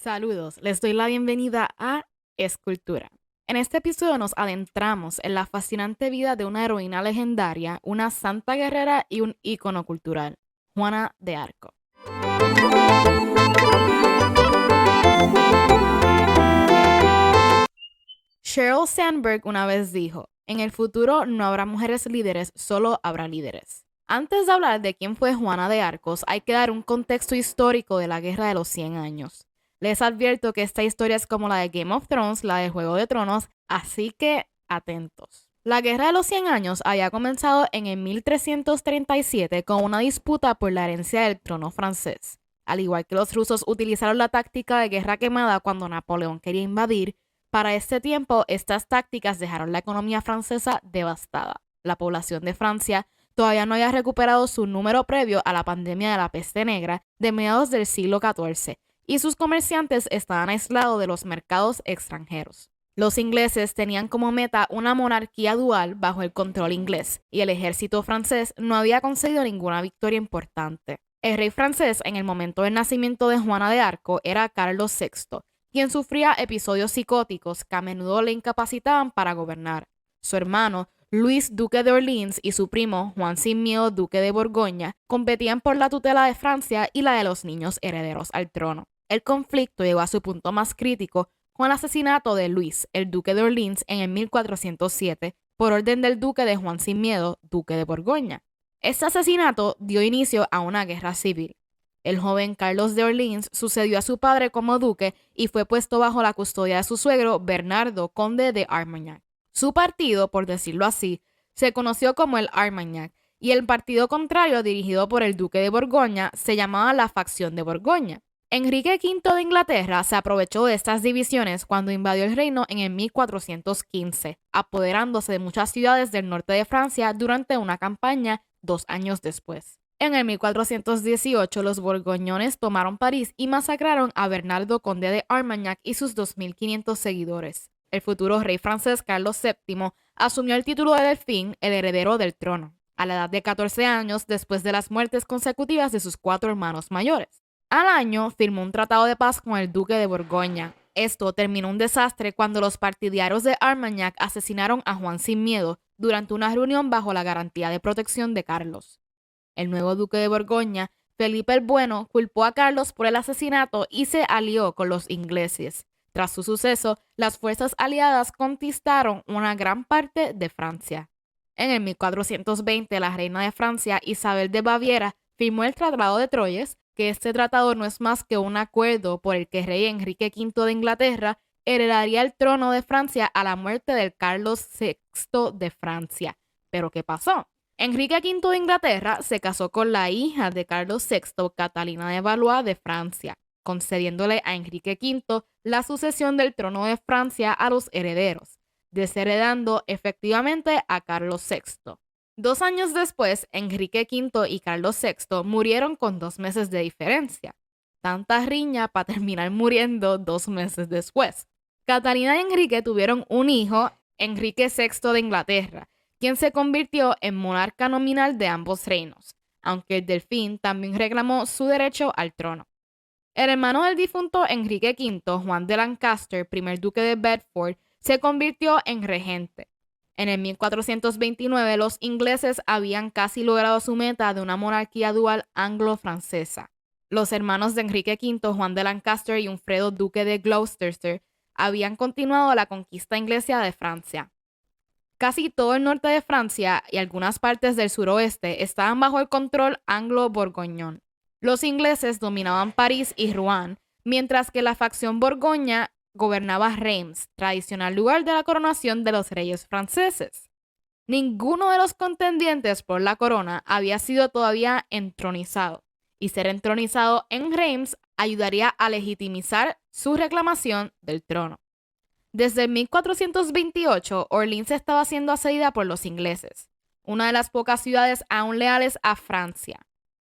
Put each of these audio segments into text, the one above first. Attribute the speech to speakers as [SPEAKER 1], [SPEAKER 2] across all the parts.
[SPEAKER 1] Saludos, les doy la bienvenida a Escultura. En este episodio nos adentramos en la fascinante vida de una heroína legendaria, una santa guerrera y un ícono cultural, Juana de Arco. Sheryl Sandberg una vez dijo, en el futuro no habrá mujeres líderes, solo habrá líderes. Antes de hablar de quién fue Juana de Arcos, hay que dar un contexto histórico de la Guerra de los 100 años. Les advierto que esta historia es como la de Game of Thrones, la de Juego de Tronos, así que atentos. La Guerra de los 100 años había comenzado en el 1337 con una disputa por la herencia del trono francés. Al igual que los rusos utilizaron la táctica de guerra quemada cuando Napoleón quería invadir, para este tiempo estas tácticas dejaron la economía francesa devastada. La población de Francia todavía no había recuperado su número previo a la pandemia de la peste negra de mediados del siglo XIV, y sus comerciantes estaban aislados de los mercados extranjeros. Los ingleses tenían como meta una monarquía dual bajo el control inglés, y el ejército francés no había conseguido ninguna victoria importante. El rey francés en el momento del nacimiento de Juana de Arco era Carlos VI, quien sufría episodios psicóticos que a menudo le incapacitaban para gobernar. Su hermano, Luis, duque de Orleans, y su primo, Juan Sin Miedo, duque de Borgoña, competían por la tutela de Francia y la de los niños herederos al trono. El conflicto llegó a su punto más crítico con el asesinato de Luis, el duque de Orleans, en el 1407, por orden del duque de Juan Sin Miedo, duque de Borgoña. Este asesinato dio inicio a una guerra civil. El joven Carlos de Orleans sucedió a su padre como duque y fue puesto bajo la custodia de su suegro Bernardo, conde de Armagnac. Su partido, por decirlo así, se conoció como el Armagnac, y el partido contrario, dirigido por el duque de Borgoña, se llamaba la facción de Borgoña. Enrique V de Inglaterra se aprovechó de estas divisiones cuando invadió el reino en el 1415, apoderándose de muchas ciudades del norte de Francia durante una campaña 2 años después. En el 1418, los borgoñones tomaron París y masacraron a Bernardo, conde de Armagnac, y sus 2.500 seguidores. El futuro rey francés Carlos VII asumió el título de Delfín, el heredero del trono, a la edad de 14 años después de las muertes consecutivas de sus 4 hermanos mayores. Al año, firmó un tratado de paz con el duque de Borgoña. Esto terminó un desastre cuando los partidarios de Armagnac asesinaron a Juan Sin Miedo durante una reunión bajo la garantía de protección de Carlos. El nuevo duque de Borgoña, Felipe el Bueno, culpó a Carlos por el asesinato y se alió con los ingleses. Tras su suceso, las fuerzas aliadas conquistaron una gran parte de Francia. En el 1420, la reina de Francia, Isabel de Baviera, firmó el Tratado de Troyes, que este tratado no es más que un acuerdo por el que el rey Enrique V de Inglaterra heredaría el trono de Francia a la muerte del Carlos VI de Francia. ¿Pero qué pasó? Enrique V de Inglaterra se casó con la hija de Carlos VI, Catalina de Valois de Francia, concediéndole a Enrique V la sucesión del trono de Francia a los herederos, desheredando efectivamente a Carlos VI. 2 años después, Enrique V y Carlos VI murieron con 2 meses de diferencia. Tanta riña para terminar muriendo 2 meses después. Catalina y Enrique tuvieron un hijo, Enrique VI de Inglaterra, quien se convirtió en monarca nominal de ambos reinos, aunque el Delfín también reclamó su derecho al trono. El hermano del difunto Enrique V, Juan de Lancaster, primer duque de Bedford, se convirtió en regente. En el 1429, los ingleses habían casi logrado su meta de una monarquía dual anglo-francesa. Los hermanos de Enrique V, Juan de Lancaster y Hunfredo, duque de Gloucester, habían continuado la conquista inglesa de Francia. Casi todo el norte de Francia y algunas partes del suroeste estaban bajo el control anglo-borgoñón. Los ingleses dominaban París y Rouen, mientras que la facción Borgoña gobernaba Reims, tradicional lugar de la coronación de los reyes franceses. Ninguno de los contendientes por la corona había sido todavía entronizado, y ser entronizado en Reims ayudaría a legitimizar su reclamación del trono. Desde 1428, Orleans estaba siendo asediada por los ingleses, una de las pocas ciudades aún leales a Francia.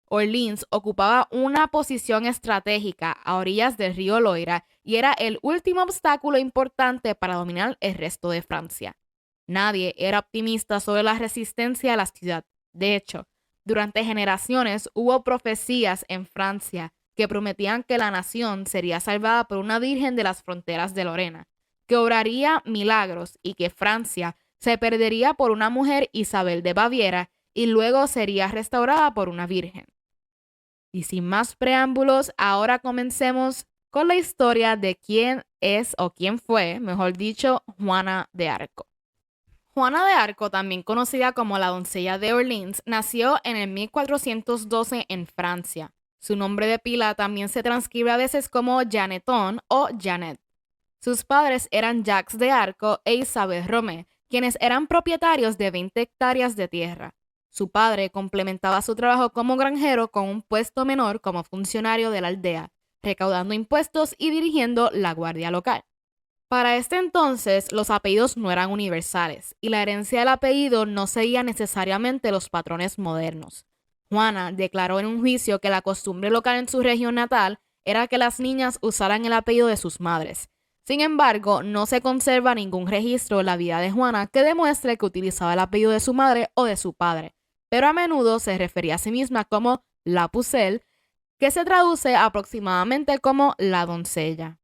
[SPEAKER 1] Orleans ocupaba una posición estratégica a orillas del río Loira y era el último obstáculo importante para dominar el resto de Francia. Nadie era optimista sobre la resistencia a la ciudad. De hecho, durante generaciones hubo profecías en Francia que prometían que la nación sería salvada por una virgen de las fronteras de Lorena, que obraría milagros y que Francia se perdería por una mujer, Isabel de Baviera, y luego sería restaurada por una virgen. Y sin más preámbulos, ahora comencemos con la historia de quién es o quién fue, mejor dicho, Juana de Arco. Juana de Arco, también conocida como la doncella de Orleans, nació en el 1412 en Francia. Su nombre de pila también se transcribe a veces como Janeton o Janet. Sus padres eran Jacques de Arco e Isabel Romé, quienes eran propietarios de 20 hectáreas de tierra. Su padre complementaba su trabajo como granjero con un puesto menor como funcionario de la aldea, recaudando impuestos y dirigiendo la guardia local. Para este entonces, los apellidos no eran universales y la herencia del apellido no seguía necesariamente los patrones modernos. Juana declaró en un juicio que la costumbre local en su región natal era que las niñas usaran el apellido de sus madres. Sin embargo, no se conserva ningún registro en la vida de Juana que demuestre que utilizaba el apellido de su madre o de su padre, pero a menudo se refería a sí misma como la Pucelle, que se traduce aproximadamente como la doncella.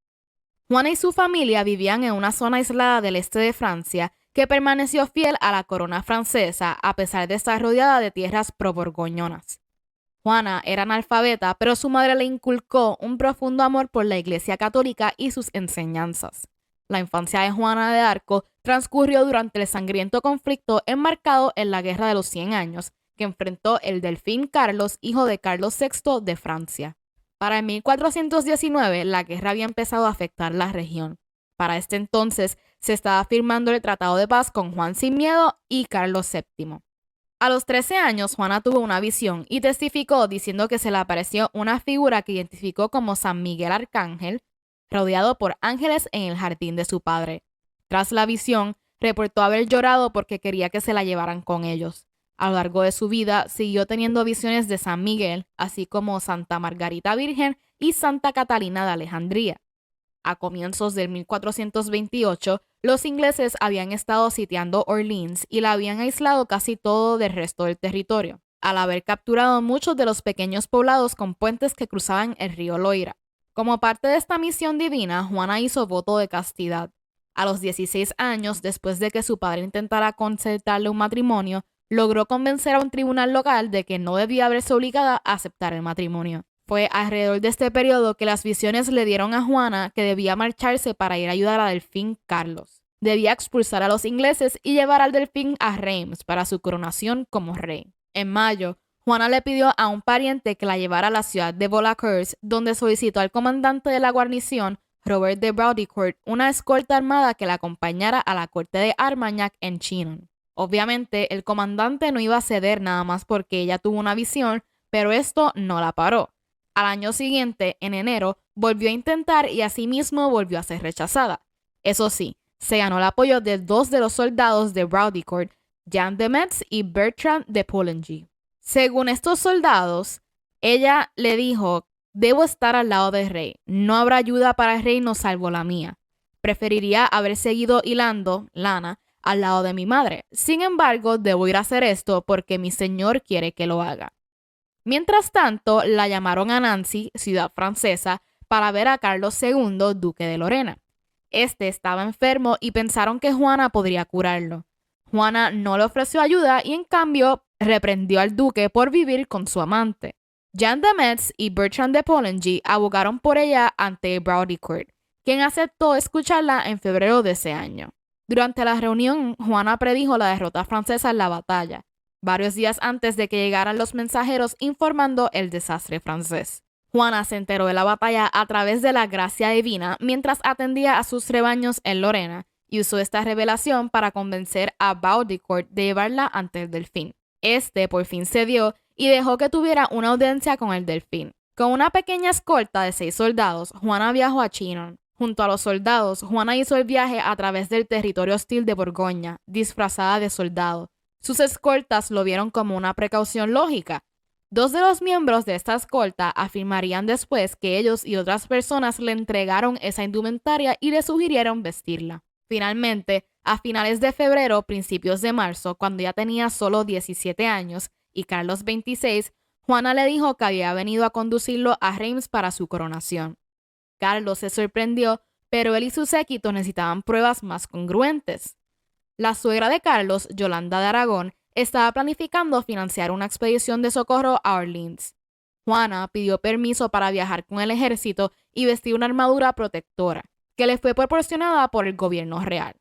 [SPEAKER 1] Juana y su familia vivían en una zona aislada del este de Francia que permaneció fiel a la corona francesa a pesar de estar rodeada de tierras proborgoñonas. Juana era analfabeta, pero su madre le inculcó un profundo amor por la Iglesia Católica y sus enseñanzas. La infancia de Juana de Arco transcurrió durante el sangriento conflicto enmarcado en la Guerra de los 100 Años, que enfrentó el delfín Carlos, hijo de Carlos VI de Francia. Para el 1419, la guerra había empezado a afectar la región. Para este entonces, se estaba firmando el Tratado de Paz con Juan sin Miedo y Carlos VII. A los 13 años, Juana tuvo una visión y testificó diciendo que se le apareció una figura que identificó como San Miguel Arcángel, rodeado por ángeles en el jardín de su padre. Tras la visión, reportó haber llorado porque quería que se la llevaran con ellos. A lo largo de su vida, siguió teniendo visiones de San Miguel, así como Santa Margarita Virgen y Santa Catalina de Alejandría. A comienzos del 1428, los ingleses habían estado sitiando Orleans y la habían aislado casi todo del resto del territorio, al haber capturado muchos de los pequeños poblados con puentes que cruzaban el río Loira. Como parte de esta misión divina, Juana hizo voto de castidad. A los 16 años, después de que su padre intentara concertarle un matrimonio, logró convencer a un tribunal local de que no debía verse obligada a aceptar el matrimonio. Fue alrededor de este periodo que las visiones le dieron a Juana que debía marcharse para ir a ayudar al delfín Carlos. Debía expulsar a los ingleses y llevar al delfín a Reims para su coronación como rey. En mayo, Juana le pidió a un pariente que la llevara a la ciudad de Vaucluse, donde solicitó al comandante de la guarnición, Robert de Baudricourt, una escolta armada que la acompañara a la corte de Armagnac en Chinon. Obviamente, el comandante no iba a ceder nada más porque ella tuvo una visión, pero esto no la paró. Al año siguiente, en enero, volvió a intentar y asimismo volvió a ser rechazada. Eso sí, se ganó el apoyo de dos de los soldados de Baudricourt, Jean de Metz y Bertrand de Poulengy. Según estos soldados, ella le dijo: «Debo estar al lado del rey. No habrá ayuda para el reino salvo la mía. Preferiría haber seguido hilando lana al lado de mi madre. Sin embargo, debo ir a hacer esto porque mi señor quiere que lo haga». Mientras tanto, la llamaron a Nancy, ciudad francesa, para ver a Carlos II, duque de Lorena. Este estaba enfermo y pensaron que Juana podría curarlo. Juana no le ofreció ayuda y en cambio reprendió al duque por vivir con su amante. Jean de Metz y Bertrand de Poulengy abogaron por ella ante Baudricourt, quien aceptó escucharla en febrero de ese año. Durante la reunión, Juana predijo la derrota francesa en la batalla, varios días antes de que llegaran los mensajeros informando el desastre francés. Juana se enteró de la batalla a través de la gracia divina mientras atendía a sus rebaños en Lorena y usó esta revelación para convencer a Baudricourt de llevarla ante el delfín. Este por fin cedió y dejó que tuviera una audiencia con el delfín. Con una pequeña escolta de 6 soldados, Juana viajó a Chinon. Junto a los soldados, Juana hizo el viaje a través del territorio hostil de Borgoña, disfrazada de soldado. Sus escoltas lo vieron como una precaución lógica. 2 de los miembros de esta escolta afirmarían después que ellos y otras personas le entregaron esa indumentaria y le sugirieron vestirla. Finalmente, a finales de febrero, principios de marzo, cuando ya tenía solo 17 años y Carlos 26, Juana le dijo que había venido a conducirlo a Reims para su coronación. Carlos se sorprendió, pero él y su séquito necesitaban pruebas más congruentes. La suegra de Carlos, Yolanda de Aragón, estaba planificando financiar una expedición de socorro a Orleans. Juana pidió permiso para viajar con el ejército y vestir una armadura protectora, que le fue proporcionada por el gobierno real.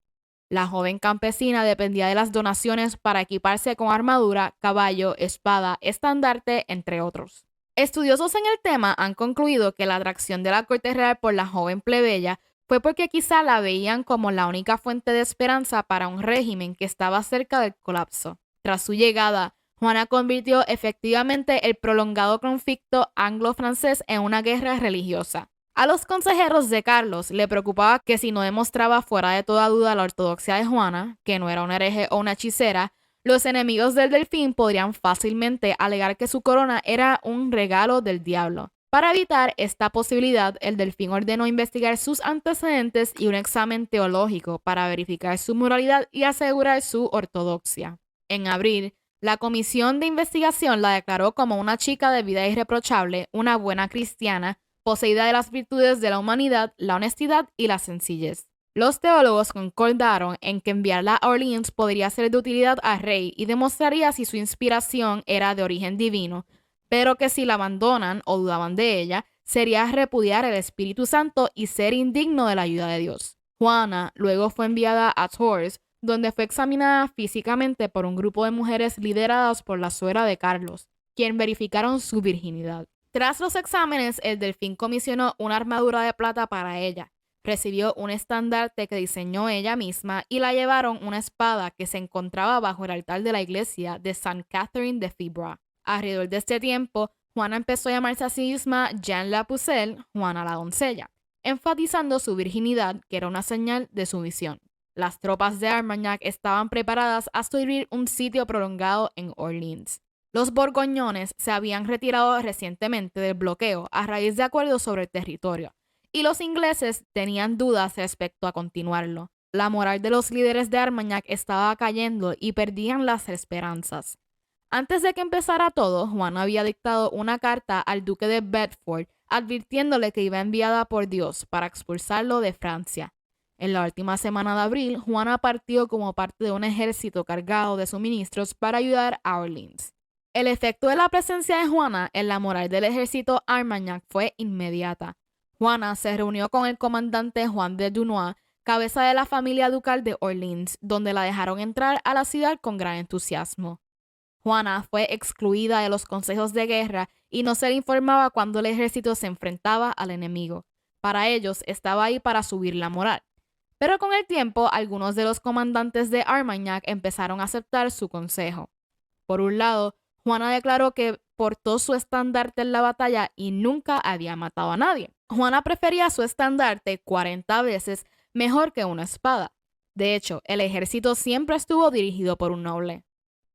[SPEAKER 1] La joven campesina dependía de las donaciones para equiparse con armadura, caballo, espada, estandarte, entre otros. Estudiosos en el tema han concluido que la atracción de la corte real por la joven plebeya fue porque quizá la veían como la única fuente de esperanza para un régimen que estaba cerca del colapso. Tras su llegada, Juana convirtió efectivamente el prolongado conflicto anglo-francés en una guerra religiosa. A los consejeros de Carlos le preocupaba que si no demostraba fuera de toda duda la ortodoxia de Juana, que no era una hereje o una hechicera, los enemigos del delfín podrían fácilmente alegar que su corona era un regalo del diablo. Para evitar esta posibilidad, el delfín ordenó investigar sus antecedentes y un examen teológico para verificar su moralidad y asegurar su ortodoxia. En abril, la comisión de investigación la declaró como una chica de vida irreprochable, una buena cristiana, poseída de las virtudes de la humanidad, la honestidad y la sencillez. Los teólogos concordaron en que enviarla a Orleans podría ser de utilidad al rey y demostraría si su inspiración era de origen divino, pero que si la abandonan o dudaban de ella, sería repudiar el Espíritu Santo y ser indigno de la ayuda de Dios. Juana luego fue enviada a Tours, donde fue examinada físicamente por un grupo de mujeres lideradas por la suegra de Carlos, quien verificaron su virginidad. Tras los exámenes, el delfín comisionó una armadura de plata para ella. Recibió un estandarte que diseñó ella misma y la llevaron una espada que se encontraba bajo el altar de la iglesia de St. Catherine de Fibra. Alrededor de este tiempo, Juana empezó a llamarse a sí misma Jeanne la Pucelle, Juana la doncella, enfatizando su virginidad, que era una señal de sumisión. Las tropas de Armagnac estaban preparadas a subir un sitio prolongado en Orleans. Los borgoñones se habían retirado recientemente del bloqueo a raíz de acuerdos sobre el territorio, y los ingleses tenían dudas respecto a continuarlo. La moral de los líderes de Armagnac estaba cayendo y perdían las esperanzas. Antes de que empezara todo, Juan había dictado una carta al duque de Bedford advirtiéndole que iba enviada por Dios para expulsarlo de Francia. En la última semana de abril, Juana partió como parte de un ejército cargado de suministros para ayudar a Orleans. El efecto de la presencia de Juana en la moral del ejército Armagnac fue inmediata. Juana se reunió con el comandante Juan de Dunois, cabeza de la familia ducal de Orleans, donde la dejaron entrar a la ciudad con gran entusiasmo. Juana fue excluida de los consejos de guerra y no se le informaba cuando el ejército se enfrentaba al enemigo. Para ellos estaba ahí para subir la moral. Pero con el tiempo, algunos de los comandantes de Armagnac empezaron a aceptar su consejo. Por un lado, Juana declaró que portó su estandarte en la batalla y nunca había matado a nadie. Juana prefería su estandarte 40 veces mejor que una espada. De hecho, el ejército siempre estuvo dirigido por un noble.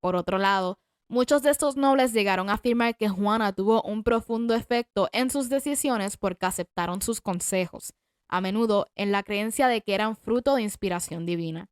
[SPEAKER 1] Por otro lado, muchos de estos nobles llegaron a afirmar que Juana tuvo un profundo efecto en sus decisiones porque aceptaron sus consejos, a menudo en la creencia de que eran fruto de inspiración divina.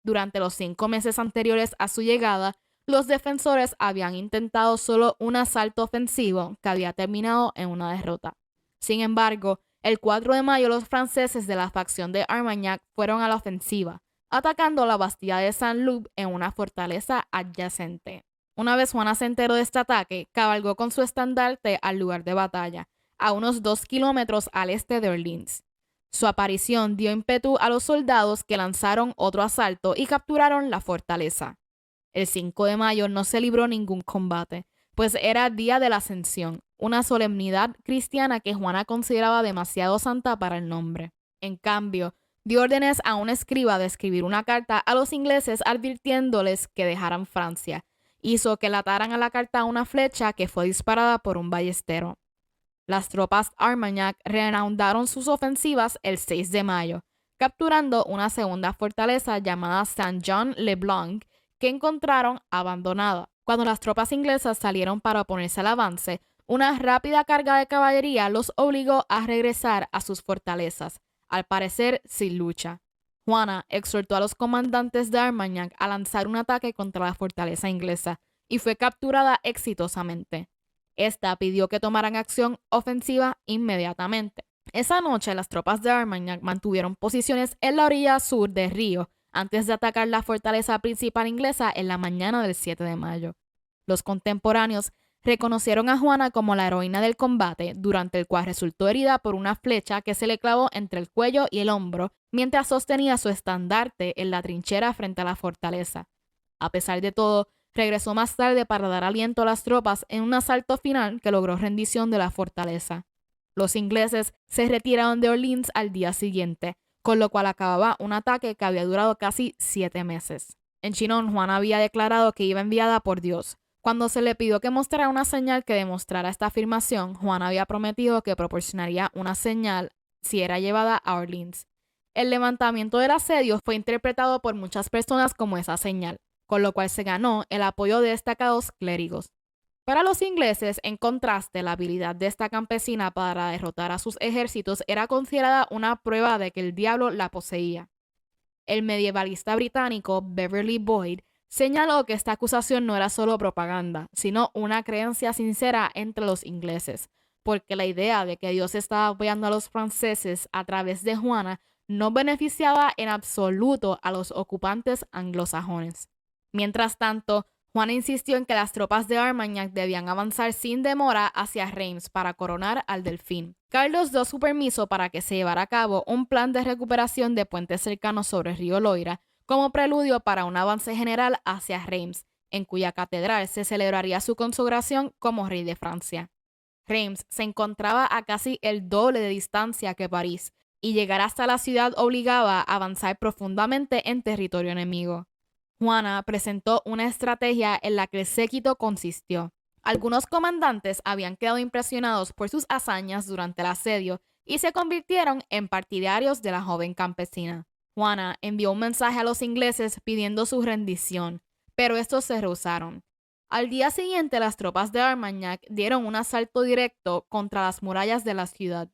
[SPEAKER 1] Durante los 5 meses anteriores a su llegada, los defensores habían intentado solo un asalto ofensivo que había terminado en una derrota. Sin embargo, el 4 de mayo los franceses de la facción de Armagnac fueron a la ofensiva, atacando la Bastilla de Saint-Loup en una fortaleza adyacente. Una vez Juana se enteró de este ataque, cabalgó con su estandarte al lugar de batalla, a unos 2 kilómetros al este de Orleans. Su aparición dio ímpetu a los soldados que lanzaron otro asalto y capturaron la fortaleza. El 5 de mayo no se libró ningún combate, pues era Día de la Ascensión, una solemnidad cristiana que Juana consideraba demasiado santa para el nombre. En cambio, dio órdenes a un escriba de escribir una carta a los ingleses advirtiéndoles que dejaran Francia. Hizo que le ataran a la carta una flecha que fue disparada por un ballestero. Las tropas Armagnac reanudaron sus ofensivas el 6 de mayo, capturando una segunda fortaleza llamada Saint-Jean-le-Blanc que encontraron abandonada. Cuando las tropas inglesas salieron para oponerse al avance, una rápida carga de caballería los obligó a regresar a sus fortalezas, al parecer sin lucha. Juana exhortó a los comandantes de Armagnac a lanzar un ataque contra la fortaleza inglesa y fue capturada exitosamente. Esta pidió que tomaran acción ofensiva inmediatamente. Esa noche, las tropas de Armagnac mantuvieron posiciones en la orilla sur del río antes de atacar la fortaleza principal inglesa en la mañana del 7 de mayo. Los contemporáneos reconocieron a Juana como la heroína del combate, durante el cual resultó herida por una flecha que se le clavó entre el cuello y el hombro mientras sostenía su estandarte en la trinchera frente a la fortaleza. A pesar de todo, regresó más tarde para dar aliento a las tropas en un asalto final que logró rendición de la fortaleza. Los ingleses se retiraron de Orleans al día siguiente, con lo cual acababa un ataque que había durado casi 7 meses. En Chinon, Juana había declarado que iba enviada por Dios. Cuando se le pidió que mostrara una señal que demostrara esta afirmación, Juana había prometido que proporcionaría una señal si era llevada a Orleans. El levantamiento del asedio fue interpretado por muchas personas como esa señal, con lo cual se ganó el apoyo de destacados clérigos. Para los ingleses, en contraste, la habilidad de esta campesina para derrotar a sus ejércitos era considerada una prueba de que el diablo la poseía. El medievalista británico Beverly Boyd señaló que esta acusación no era solo propaganda, sino una creencia sincera entre los ingleses, porque la idea de que Dios estaba apoyando a los franceses a través de Juana no beneficiaba en absoluto a los ocupantes anglosajones. Mientras tanto, Juana insistió en que las tropas de Armagnac debían avanzar sin demora hacia Reims para coronar al Delfín. Carlos dio su permiso para que se llevara a cabo un plan de recuperación de puentes cercanos sobre el río Loira como preludio para un avance general hacia Reims, en cuya catedral se celebraría su consagración como rey de Francia. Reims se encontraba a casi el doble de distancia que París, y llegar hasta la ciudad obligaba a avanzar profundamente en territorio enemigo. Juana presentó una estrategia en la que el séquito consistió. Algunos comandantes habían quedado impresionados por sus hazañas durante el asedio y se convirtieron en partidarios de la joven campesina. Juana envió un mensaje a los ingleses pidiendo su rendición, pero estos se rehusaron. Al día siguiente, las tropas de Armagnac dieron un asalto directo contra las murallas de la ciudad.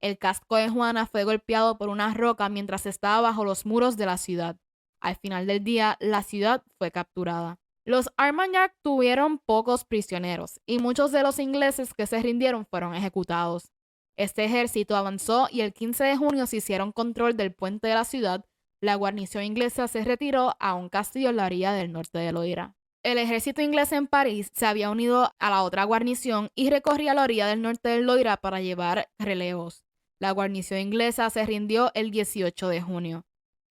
[SPEAKER 1] El casco de Juana fue golpeado por una roca mientras estaba bajo los muros de la ciudad. Al final del día, la ciudad fue capturada. Los Armagnac tuvieron pocos prisioneros y muchos de los ingleses que se rindieron fueron ejecutados. Este ejército avanzó y el 15 de junio se hicieron control del puente de la ciudad. La guarnición inglesa se retiró a un castillo en la orilla del norte de Loira. El ejército inglés en París se había unido a la otra guarnición y recorría la orilla del norte del Loira para llevar relevos. La guarnición inglesa se rindió el 18 de junio.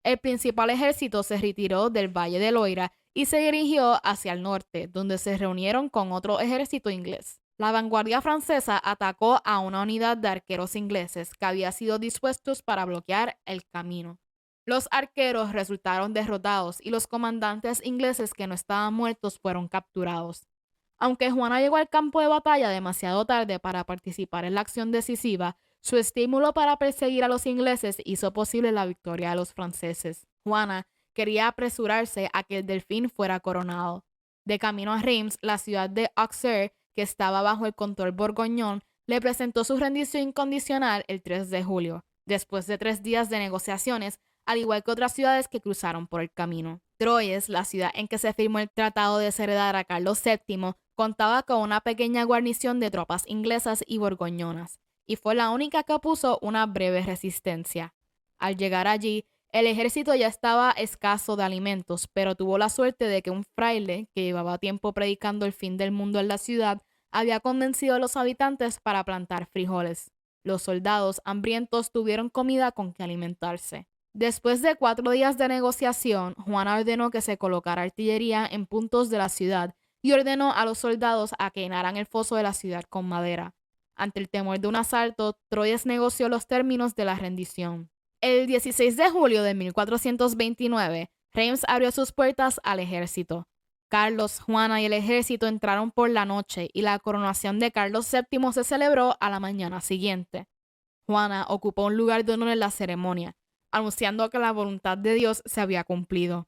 [SPEAKER 1] El principal ejército se retiró del Valle de Loira y se dirigió hacia el norte, donde se reunieron con otro ejército inglés. La vanguardia francesa atacó a una unidad de arqueros ingleses que había sido dispuestos para bloquear el camino. Los arqueros resultaron derrotados y los comandantes ingleses que no estaban muertos fueron capturados. Aunque Juana llegó al campo de batalla demasiado tarde para participar en la acción decisiva, su estímulo para perseguir a los ingleses hizo posible la victoria de los franceses. Juana quería apresurarse a que el Delfín fuera coronado. De camino a Reims, la ciudad de Auxerre, que estaba bajo el control borgoñón, le presentó su rendición incondicional el 3 de julio, después de 3 días de negociaciones, al igual que otras ciudades que cruzaron por el camino. Troyes, la ciudad en que se firmó el tratado de desheredar a Carlos VII, contaba con una pequeña guarnición de tropas inglesas y borgoñonas, y fue la única que opuso una breve resistencia. Al llegar allí, el ejército ya estaba escaso de alimentos, pero tuvo la suerte de que un fraile, que llevaba tiempo predicando el fin del mundo en la ciudad, había convencido a los habitantes para plantar frijoles. Los soldados hambrientos tuvieron comida con que alimentarse. Después de 4 días de negociación, Juana ordenó que se colocara artillería en puntos de la ciudad y ordenó a los soldados a que llenaran el foso de la ciudad con madera. Ante el temor de un asalto, Troyes negoció los términos de la rendición. El 16 de julio de 1429, Reims abrió sus puertas al ejército. Carlos, Juana y el ejército entraron por la noche y la coronación de Carlos VII se celebró a la mañana siguiente. Juana ocupó un lugar de honor en la ceremonia, anunciando que la voluntad de Dios se había cumplido.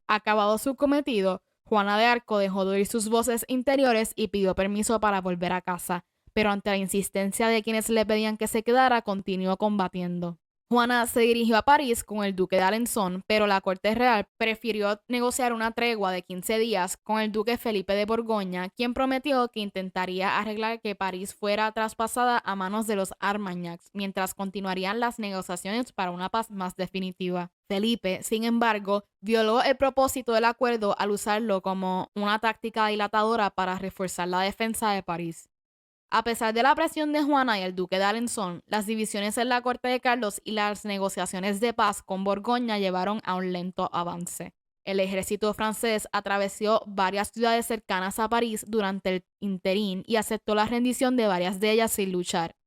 [SPEAKER 1] Acabado su cometido, Juana de Arco dejó de oír sus voces interiores y pidió permiso para volver a casa, pero ante la insistencia de quienes le pedían que se quedara, continuó combatiendo. Juana se dirigió a París con el duque de Alençon, pero la corte real prefirió negociar una tregua de 15 días con el duque Felipe de Borgoña, quien prometió que intentaría arreglar que París fuera traspasada a manos de los Armagnacs, mientras continuarían las negociaciones para una paz más definitiva. Felipe, sin embargo, violó el propósito del acuerdo al usarlo como una táctica dilatadora para reforzar la defensa de París. A pesar de la presión de Juana y el duque de Alençon, las divisiones en la corte de Carlos y las negociaciones de paz con Borgoña llevaron a un lento avance. El ejército francés atravesó varias ciudades cercanas a París durante el interín y aceptó la rendición de varias de ellas sin luchar.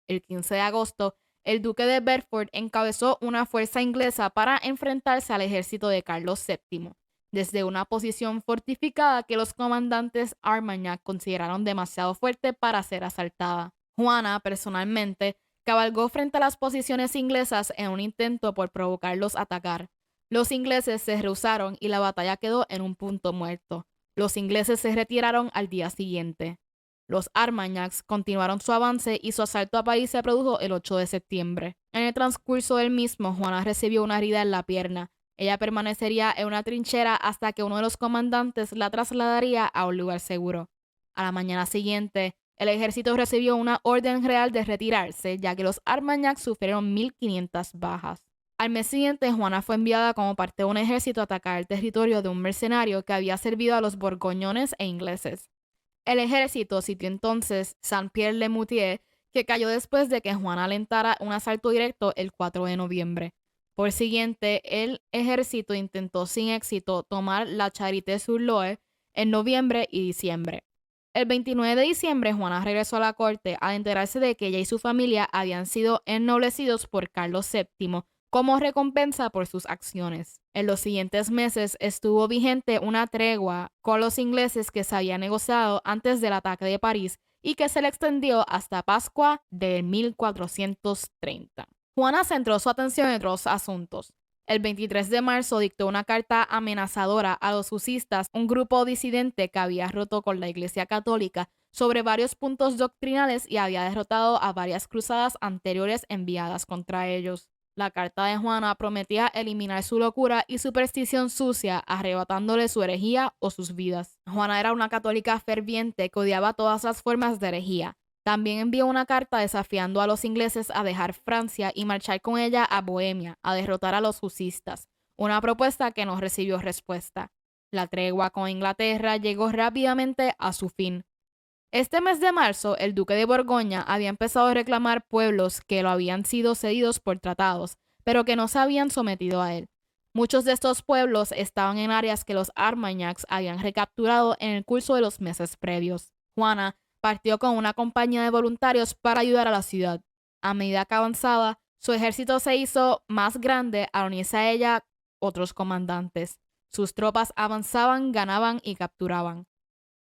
[SPEAKER 1] El 15 de agosto, el duque de Bedford encabezó una fuerza inglesa para enfrentarse al ejército de Carlos VII, desde una posición fortificada que los comandantes Armagnac consideraron demasiado fuerte para ser asaltada. Juana, personalmente, cabalgó frente a las posiciones inglesas en un intento por provocarlos a atacar. Los ingleses se rehusaron y la batalla quedó en un punto muerto. Los ingleses se retiraron al día siguiente. Los Armagnacs continuaron su avance y su asalto a París se produjo el 8 de septiembre. En el transcurso del mismo, Juana recibió una herida en la pierna. Ella permanecería en una trinchera hasta que uno de los comandantes la trasladaría a un lugar seguro. A la mañana siguiente, el ejército recibió una orden real de retirarse, ya que los Armagnacs sufrieron 1.500 bajas. Al mes siguiente, Juana fue enviada como parte de un ejército a atacar el territorio de un mercenario que había servido a los borgoñones e ingleses. El ejército sitió entonces Saint-Pierre-le-Moutier, que cayó después de que Juana alentara un asalto directo el 4 de noviembre. Por siguiente, el ejército intentó sin éxito tomar la Charité-sur-Loire en noviembre y diciembre. El 29 de diciembre, Juana regresó a la corte al enterarse de que ella y su familia habían sido ennoblecidos por Carlos VII como recompensa por sus acciones. En los siguientes meses estuvo vigente una tregua con los ingleses que se había negociado antes del ataque de París y que se le extendió hasta Pascua de 1430. Juana centró su atención en otros asuntos. El 23 de marzo dictó una carta amenazadora a los husitas, un grupo disidente que había roto con la Iglesia Católica sobre varios puntos doctrinales y había derrotado a varias cruzadas anteriores enviadas contra ellos. La carta de Juana prometía eliminar su locura y superstición sucia, arrebatándole su herejía o sus vidas. Juana era una católica ferviente que odiaba todas las formas de herejía. También envió una carta desafiando a los ingleses a dejar Francia y marchar con ella a Bohemia, a derrotar a los hussistas, una propuesta que no recibió respuesta. La tregua con Inglaterra llegó rápidamente a su fin. Este mes de marzo, el duque de Borgoña había empezado a reclamar pueblos que lo habían sido cedidos por tratados, pero que no se habían sometido a él. Muchos de estos pueblos estaban en áreas que los Armagnacs habían recapturado en el curso de los meses previos. Juana partió con una compañía de voluntarios para ayudar a la ciudad. A medida que avanzaba, su ejército se hizo más grande al unirse a ella otros comandantes. Sus tropas avanzaban, ganaban y capturaban.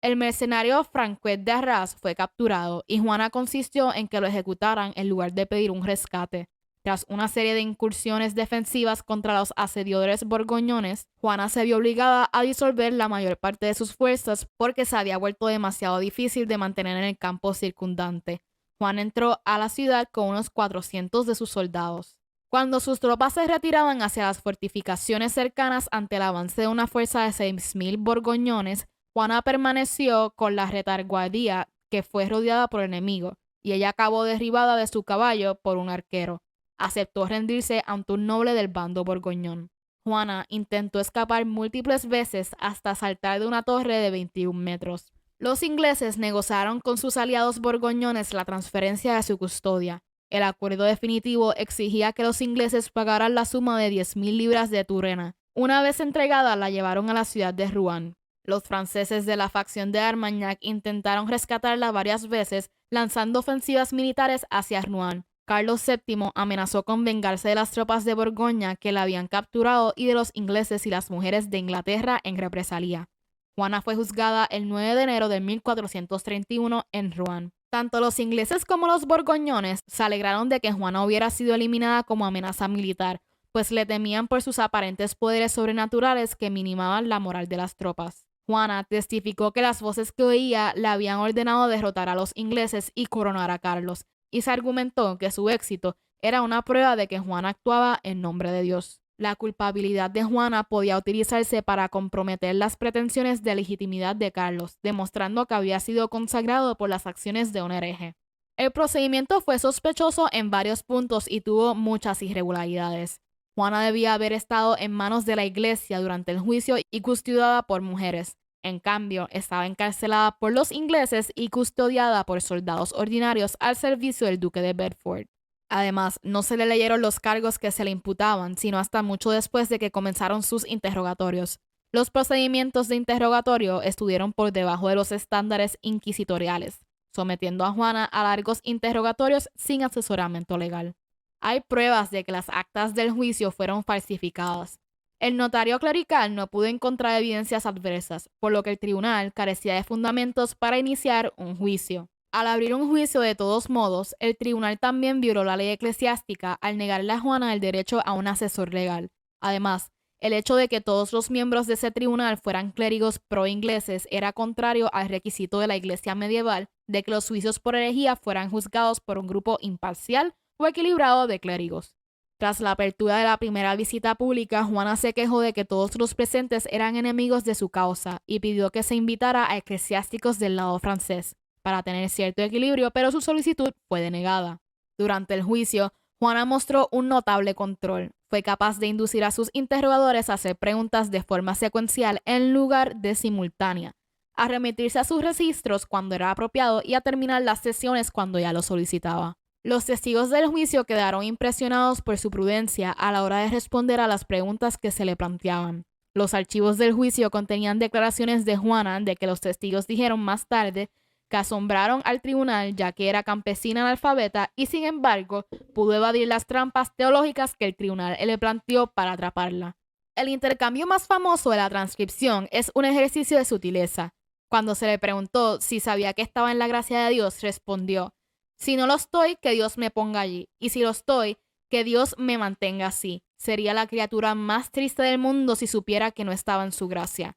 [SPEAKER 1] El mercenario Franquet de Arras fue capturado y Juana consistió en que lo ejecutaran en lugar de pedir un rescate. Tras una serie de incursiones defensivas contra los asediadores borgoñones, Juana se vio obligada a disolver la mayor parte de sus fuerzas porque se había vuelto demasiado difícil de mantener en el campo circundante. Juana entró a la ciudad con unos 400 de sus soldados. Cuando sus tropas se retiraban hacia las fortificaciones cercanas ante el avance de una fuerza de 6.000 borgoñones, Juana permaneció con la retaguardia que fue rodeada por el enemigo, y ella acabó derribada de su caballo por un arquero. Aceptó rendirse ante un noble del bando borgoñón. Juana intentó escapar múltiples veces hasta saltar de una torre de 21 metros. Los ingleses negociaron con sus aliados borgoñones la transferencia de su custodia. El acuerdo definitivo exigía que los ingleses pagaran la suma de 10.000 libras de Turena. Una vez entregada, la llevaron a la ciudad de Rouen. Los franceses de la facción de Armagnac intentaron rescatarla varias veces, lanzando ofensivas militares hacia Rouen. Carlos VII amenazó con vengarse de las tropas de Borgoña que la habían capturado y de los ingleses y las mujeres de Inglaterra en represalia. Juana fue juzgada el 9 de enero de 1431 en Rouen. Tanto los ingleses como los borgoñones se alegraron de que Juana hubiera sido eliminada como amenaza militar, pues le temían por sus aparentes poderes sobrenaturales que minimaban la moral de las tropas. Juana testificó que las voces que oía le habían ordenado derrotar a los ingleses y coronar a Carlos, y se argumentó que su éxito era una prueba de que Juana actuaba en nombre de Dios. La culpabilidad de Juana podía utilizarse para comprometer las pretensiones de legitimidad de Carlos, demostrando que había sido consagrado por las acciones de un hereje. El procedimiento fue sospechoso en varios puntos y tuvo muchas irregularidades. Juana debía haber estado en manos de la iglesia durante el juicio y custodiada por mujeres. En cambio, estaba encarcelada por los ingleses y custodiada por soldados ordinarios al servicio del duque de Bedford. Además, no se le leyeron los cargos que se le imputaban, sino hasta mucho después de que comenzaron sus interrogatorios. Los procedimientos de interrogatorio estuvieron por debajo de los estándares inquisitoriales, sometiendo a Juana a largos interrogatorios sin asesoramiento legal. Hay pruebas de que las actas del juicio fueron falsificadas. El notario clerical no pudo encontrar evidencias adversas, por lo que el tribunal carecía de fundamentos para iniciar un juicio. Al abrir un juicio de todos modos, el tribunal también violó la ley eclesiástica al negarle a Juana el derecho a un asesor legal. Además, el hecho de que todos los miembros de ese tribunal fueran clérigos pro-ingleses era contrario al requisito de la iglesia medieval de que los juicios por herejía fueran juzgados por un grupo imparcial o equilibrado de clérigos. Tras la apertura de la primera visita pública, Juana se quejó de que todos los presentes eran enemigos de su causa y pidió que se invitara a eclesiásticos del lado francés para tener cierto equilibrio, pero su solicitud fue denegada. Durante el juicio, Juana mostró un notable control. Fue capaz de inducir a sus interrogadores a hacer preguntas de forma secuencial en lugar de simultánea, a remitirse a sus registros cuando era apropiado y a terminar las sesiones cuando ya lo solicitaba. Los testigos del juicio quedaron impresionados por su prudencia a la hora de responder a las preguntas que se le planteaban. Los archivos del juicio contenían declaraciones de Juana de que los testigos dijeron más tarde que asombraron al tribunal ya que era campesina analfabeta y sin embargo pudo evadir las trampas teológicas que el tribunal le planteó para atraparla. El intercambio más famoso de la transcripción es un ejercicio de sutileza. Cuando se le preguntó si sabía que estaba en la gracia de Dios, respondió: si no lo estoy, que Dios me ponga allí, y si lo estoy, que Dios me mantenga así. Sería la criatura más triste del mundo si supiera que no estaba en su gracia.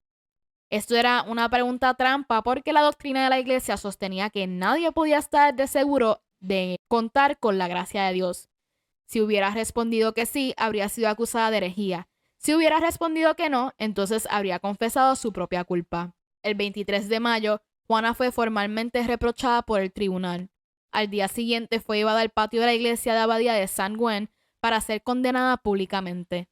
[SPEAKER 1] Esto era una pregunta trampa porque la doctrina de la iglesia sostenía que nadie podía estar de seguro de contar con la gracia de Dios. Si hubiera respondido que sí, habría sido acusada de herejía. Si hubiera respondido que no, entonces habría confesado su propia culpa. El 23 de mayo, Juana fue formalmente reprochada por el tribunal. Al día siguiente fue llevada al patio de la iglesia de abadía de San Gwen para ser condenada públicamente.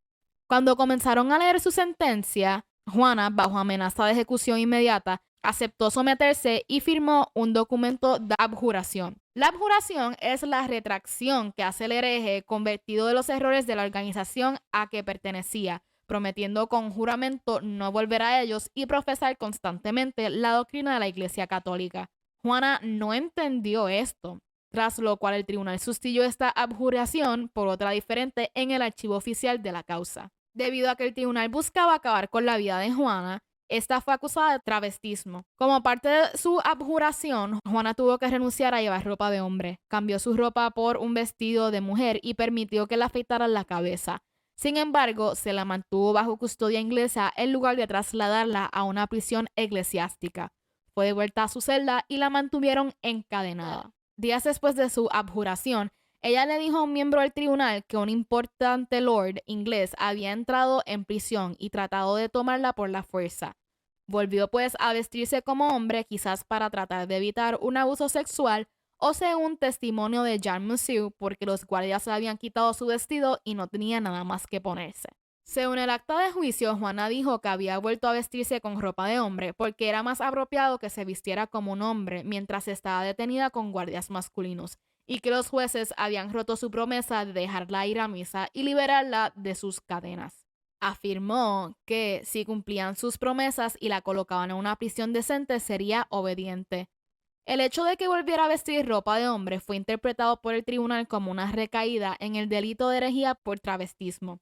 [SPEAKER 1] Cuando comenzaron a leer su sentencia, Juana, bajo amenaza de ejecución inmediata, aceptó someterse y firmó un documento de abjuración. La abjuración es la retracción que hace el hereje convertido de los errores de la organización a que pertenecía, prometiendo con juramento no volver a ellos y profesar constantemente la doctrina de la Iglesia Católica. Juana no entendió esto, tras lo cual el tribunal sustituyó esta abjuración por otra diferente en el archivo oficial de la causa. Debido a que el tribunal buscaba acabar con la vida de Juana, esta fue acusada de travestismo. Como parte de su abjuración, Juana tuvo que renunciar a llevar ropa de hombre. Cambió su ropa por un vestido de mujer y permitió que le afeitaran la cabeza. Sin embargo, se la mantuvo bajo custodia inglesa en lugar de trasladarla a una prisión eclesiástica. Fue devuelta a su celda y la mantuvieron encadenada. Días después de su abjuración, ella le dijo a un miembro del tribunal que un importante lord inglés había entrado en prisión y tratado de tomarla por la fuerza. Volvió pues a vestirse como hombre, quizás para tratar de evitar un abuso sexual o según testimonio de Jean Monsieur, porque los guardias le habían quitado su vestido y no tenía nada más que ponerse. Según el acta de juicio, Juana dijo que había vuelto a vestirse con ropa de hombre porque era más apropiado que se vistiera como un hombre mientras estaba detenida con guardias masculinos, y que los jueces habían roto su promesa de dejarla ir a misa y liberarla de sus cadenas. Afirmó que si cumplían sus promesas y la colocaban en una prisión decente, sería obediente. El hecho de que volviera a vestir ropa de hombre fue interpretado por el tribunal como una recaída en el delito de herejía por travestismo.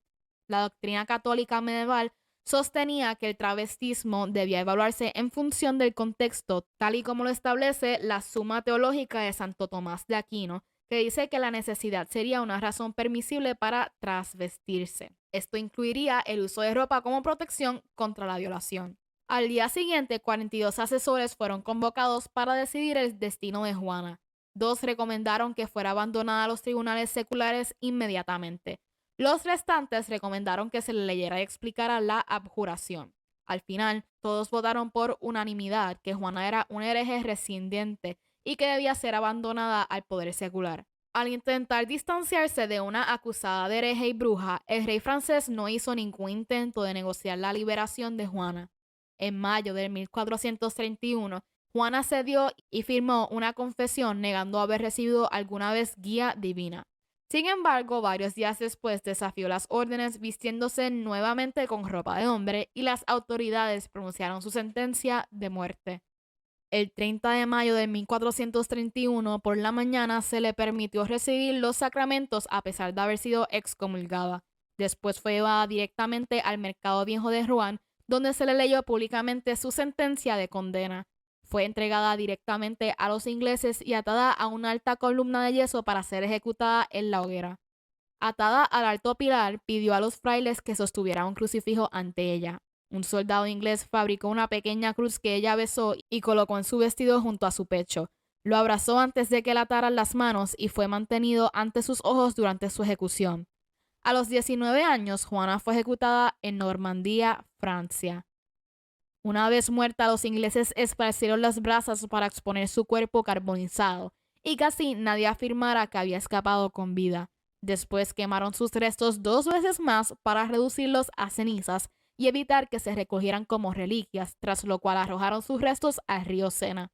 [SPEAKER 1] La doctrina católica medieval sostenía que el travestismo debía evaluarse en función del contexto, tal y como lo establece la Suma Teológica de Santo Tomás de Aquino, que dice que la necesidad sería una razón permisible para trasvestirse. Esto incluiría el uso de ropa como protección contra la violación. Al día siguiente, 42 asesores fueron convocados para decidir el destino de Juana. 2 recomendaron que fuera abandonada a los tribunales seculares inmediatamente. Los restantes recomendaron que se le leyera y explicara la abjuración. Al final, todos votaron por unanimidad que Juana era una hereje rescindente y que debía ser abandonada al poder secular. Al intentar distanciarse de una acusada de hereje y bruja, el rey francés no hizo ningún intento de negociar la liberación de Juana. En mayo de 1431, Juana cedió y firmó una confesión negando haber recibido alguna vez guía divina. Sin embargo, varios días después desafió las órdenes vistiéndose nuevamente con ropa de hombre y las autoridades pronunciaron su sentencia de muerte. El 30 de mayo de 1431 por la mañana se le permitió recibir los sacramentos a pesar de haber sido excomulgada. Después fue llevada directamente al mercado viejo de Rouen, donde se le leyó públicamente su sentencia de condena. Fue entregada directamente a los ingleses y atada a una alta columna de yeso para ser ejecutada en la hoguera. Atada al alto pilar, pidió a los frailes que sostuvieran un crucifijo ante ella. Un soldado inglés fabricó una pequeña cruz que ella besó y colocó en su vestido junto a su pecho. Lo abrazó antes de que le ataran las manos y fue mantenido ante sus ojos durante su ejecución. A los 19 años, Juana fue ejecutada en Normandía, Francia. Una vez muerta, los ingleses esparcieron las brasas para exponer su cuerpo carbonizado, y casi nadie afirmara que había escapado con vida. Después quemaron sus restos 2 veces más para reducirlos a cenizas y evitar que se recogieran como reliquias, tras lo cual arrojaron sus restos al río Sena.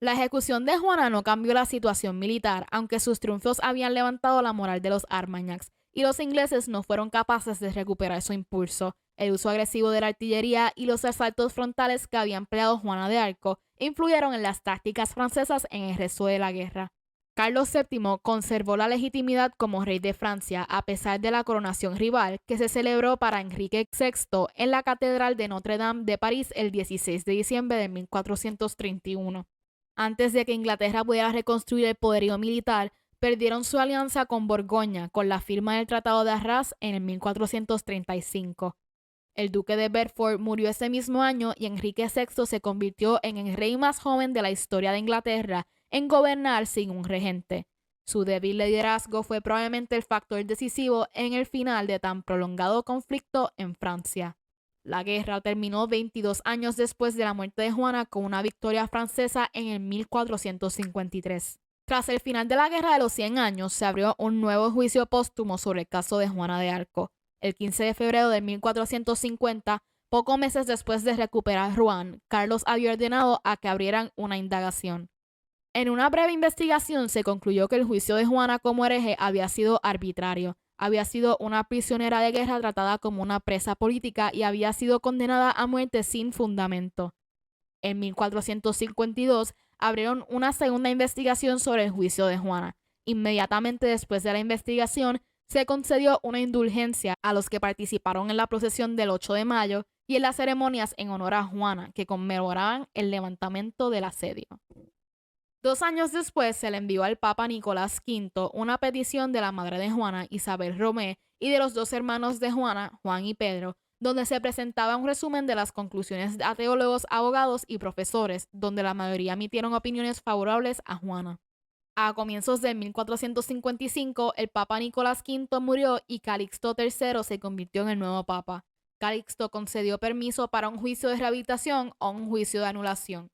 [SPEAKER 1] La ejecución de Juana no cambió la situación militar, aunque sus triunfos habían levantado la moral de los Armagnacs, y los ingleses no fueron capaces de recuperar su impulso. El uso agresivo de la artillería y los asaltos frontales que había empleado Juana de Arco influyeron en las tácticas francesas en el resto de la guerra. Carlos VII conservó la legitimidad como rey de Francia a pesar de la coronación rival que se celebró para Enrique VI en la Catedral de Notre Dame de París el 16 de diciembre de 1431. Antes de que Inglaterra pudiera reconstruir el poderío militar, perdieron su alianza con Borgoña con la firma del Tratado de Arras en el 1435. El duque de Bedford murió ese mismo año y Enrique VI se convirtió en el rey más joven de la historia de Inglaterra en gobernar sin un regente. Su débil liderazgo fue probablemente el factor decisivo en el final de tan prolongado conflicto en Francia. La guerra terminó 22 años después de la muerte de Juana con una victoria francesa en el 1453. Tras el final de la Guerra de los 100 años, se abrió un nuevo juicio póstumo sobre el caso de Juana de Arco. El 15 de febrero de 1450, pocos meses después de recuperar Rouen, Carlos había ordenado a que abrieran una indagación. En una breve investigación se concluyó que el juicio de Juana como hereje había sido arbitrario. Había sido una prisionera de guerra tratada como una presa política y había sido condenada a muerte sin fundamento. En 1452 abrieron una segunda investigación sobre el juicio de Juana. Inmediatamente después de la investigación, se concedió una indulgencia a los que participaron en la procesión del 8 de mayo y en las ceremonias en honor a Juana, que conmemoraban el levantamiento del asedio. 2 años después se le envió al Papa Nicolás V una petición de la madre de Juana, Isabel Romé, y de los 2 hermanos de Juana, Juan y Pedro, donde se presentaba un resumen de las conclusiones a teólogos, abogados y profesores, donde la mayoría emitieron opiniones favorables a Juana. A comienzos de 1455, el Papa Nicolás V murió y Calixto III se convirtió en el nuevo Papa. Calixto concedió permiso para un juicio de rehabilitación o un juicio de anulación.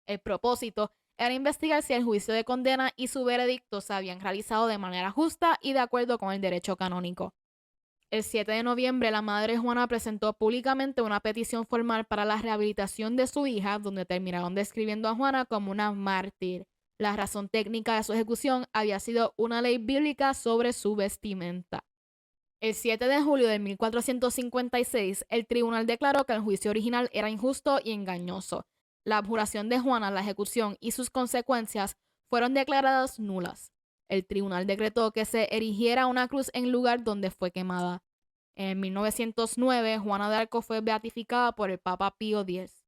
[SPEAKER 1] El propósito era investigar si el juicio de condena y su veredicto se habían realizado de manera justa y de acuerdo con el derecho canónico. El 7 de noviembre, la madre Juana presentó públicamente una petición formal para la rehabilitación de su hija, donde terminaron describiendo a Juana como una mártir. La razón técnica de su ejecución había sido una ley bíblica sobre su vestimenta. El 7 de julio de 1456, el tribunal declaró que el juicio original era injusto y engañoso. La abjuración de Juana, la ejecución y sus consecuencias fueron declaradas nulas. El tribunal decretó que se erigiera una cruz en el lugar donde fue quemada. En 1909, Juana de Arco fue beatificada por el Papa Pío X.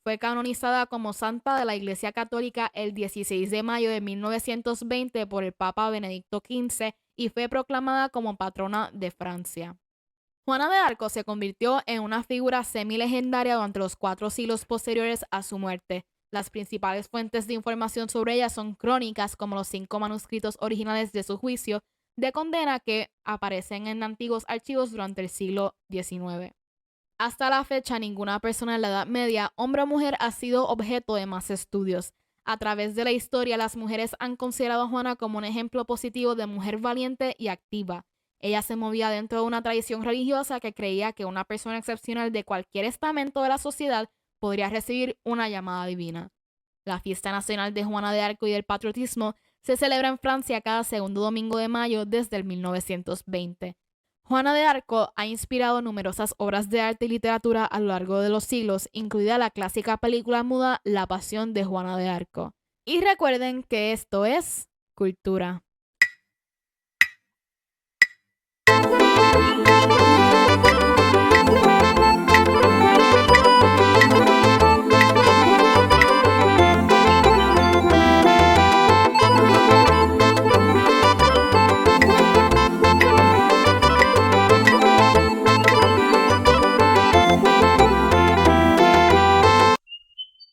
[SPEAKER 1] Fue canonizada como santa de la Iglesia Católica el 16 de mayo de 1920 por el Papa Benedicto XV y fue proclamada como patrona de Francia. Juana de Arco se convirtió en una figura semilegendaria durante los 4 siglos posteriores a su muerte. Las principales fuentes de información sobre ella son crónicas como los 5 manuscritos originales de su juicio de condena que aparecen en antiguos archivos durante el siglo XIX. Hasta la fecha, ninguna persona en la Edad Media, hombre o mujer, ha sido objeto de más estudios. A través de la historia, las mujeres han considerado a Juana como un ejemplo positivo de mujer valiente y activa. Ella se movía dentro de una tradición religiosa que creía que una persona excepcional de cualquier estamento de la sociedad podría recibir una llamada divina. La fiesta nacional de Juana de Arco y del patriotismo se celebra en Francia cada segundo domingo de mayo desde el 1920. Juana de Arco ha inspirado numerosas obras de arte y literatura a lo largo de los siglos, incluida la clásica película muda La Pasión de Juana de Arco. Y recuerden que esto es cultura.